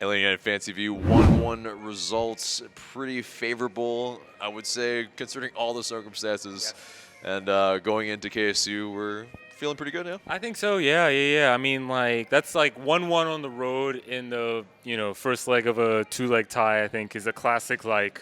atlutdfantv 1-1 results, pretty favorable, I would say, considering all the circumstances. And going into KSU, we're feeling pretty good, yeah? I think so, yeah. I mean, like, that's like 1-1 on the road in the, first leg of a 2-leg tie, I think, is a classic, like,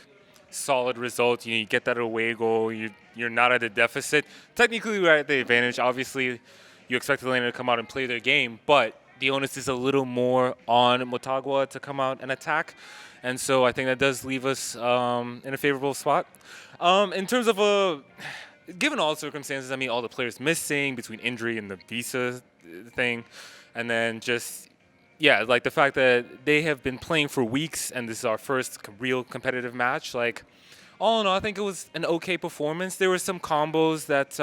solid result. You get that away goal, you're not at a deficit. Technically, we're at the advantage. Obviously, you expect Atlanta to come out and play their game, but the onus is a little more on Motagua to come out and attack. And so I think that does leave us in a favorable spot. In terms of given all the circumstances, I mean, all the players missing between injury and the visa thing, and then just, like the fact that they have been playing for weeks and this is our first real competitive match, like, all in all, I think it was an okay performance. There were some combos that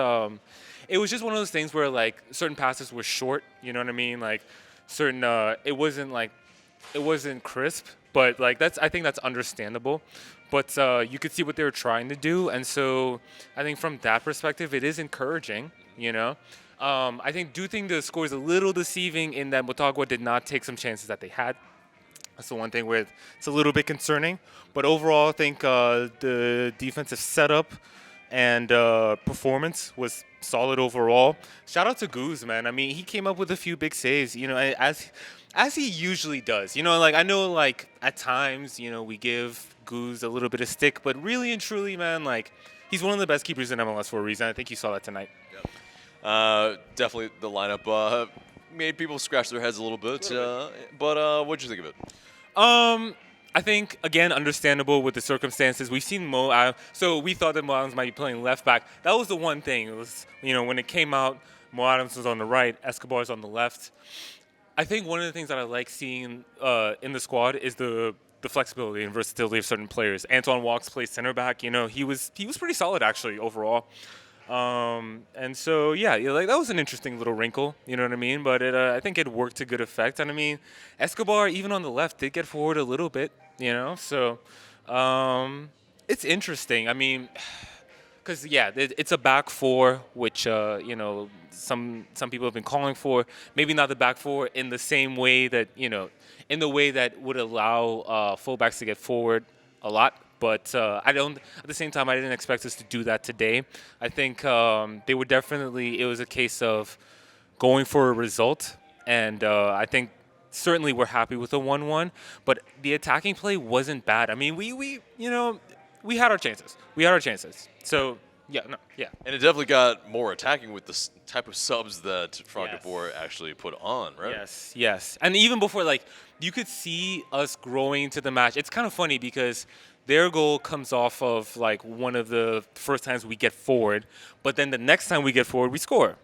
it was just one of those things where, like, certain passes were short, you know what I mean? Like, certain, it wasn't crisp, but, like, I think that's understandable. But you could see what they were trying to do, and so I think from that perspective, it is encouraging, I think the score is a little deceiving in that Motagua did not take some chances that they had. That's the one thing where it's a little bit concerning. But overall, I think the defensive setup and performance was solid overall. Shout out to Goose, man. I mean, he came up with a few big saves, as he usually does. Like, I know, like, at times, we give Goose a little bit of stick, but really and truly, man, like, he's one of the best keepers in MLS for a reason. I think you saw that tonight. Definitely the lineup made people scratch their heads a little bit. But what'd you think of it? I think, again, understandable with the circumstances. We've seen so we thought that Mo Adams might be playing left back. That was the one thing. It was, when it came out, Mo Adams was on the right, Escobar's on the left. I think one of the things that I like seeing in the squad is the flexibility and versatility of certain players. Antoine Walks plays center back. He was pretty solid, actually, overall. And so, like, that was an interesting little wrinkle, you know what I mean? But I think it worked to good effect. And I mean, Escobar, even on the left, did get forward a little bit, So it's interesting. I mean, because, it's a back four, which, some people have been calling for. Maybe not the back four in the same way that, in the way that would allow fullbacks to get forward a lot. But at the same time, I didn't expect us to do that today. I think it was a case of going for a result. And I think certainly we're happy with the 1-1. But the attacking play wasn't bad. I mean, we had our chances. So, And it definitely got more attacking with the type of subs that Boer actually put on, right? Yes. And even before, like, you could see us growing into the match. It's kind of funny because their goal comes off of, like, one of the first times we get forward, but then the next time we get forward, we score,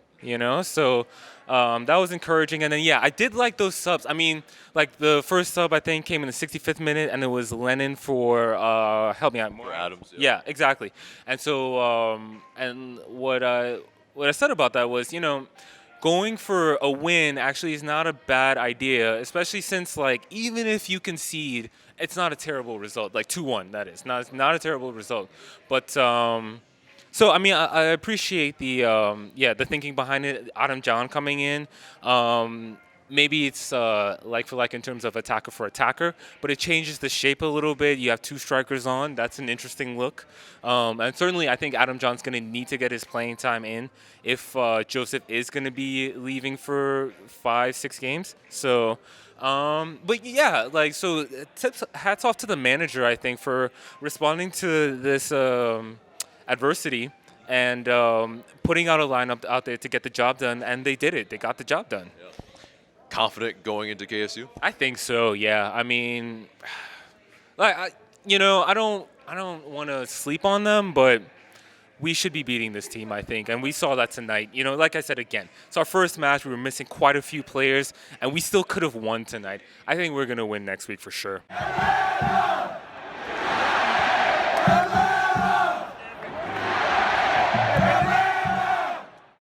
So that was encouraging. And then, I did like those subs. I mean, like, the first sub, I think, came in the 65th minute, and it was Lennon for, help me out more. For Adams. Yeah, exactly. And so, and what I said about that was, going for a win actually is not a bad idea, especially since, like, even if you concede, it's not a terrible result. Like 2-1, that is. Not a terrible result. But, so, I mean, I appreciate the thinking behind it. Adam John coming in. Maybe it's like for like in terms of attacker for attacker, but it changes the shape a little bit. You have two strikers on. That's an interesting look. And certainly I think Adam John's going to need to get his playing time in if Joseph is going to be leaving for 5-6 games. So, but so hats off to the manager, I think, for responding to this adversity and putting out a lineup out there to get the job done. And they did it. They got the job done. Yeah. Confident going into KSU? I think so. Yeah. I mean, like, I don't want to sleep on them, but we should be beating this team, I think, and we saw that tonight. Like I said again, it's our first match. We were missing quite a few players, and we still could have won tonight. I think we're gonna win next week for sure.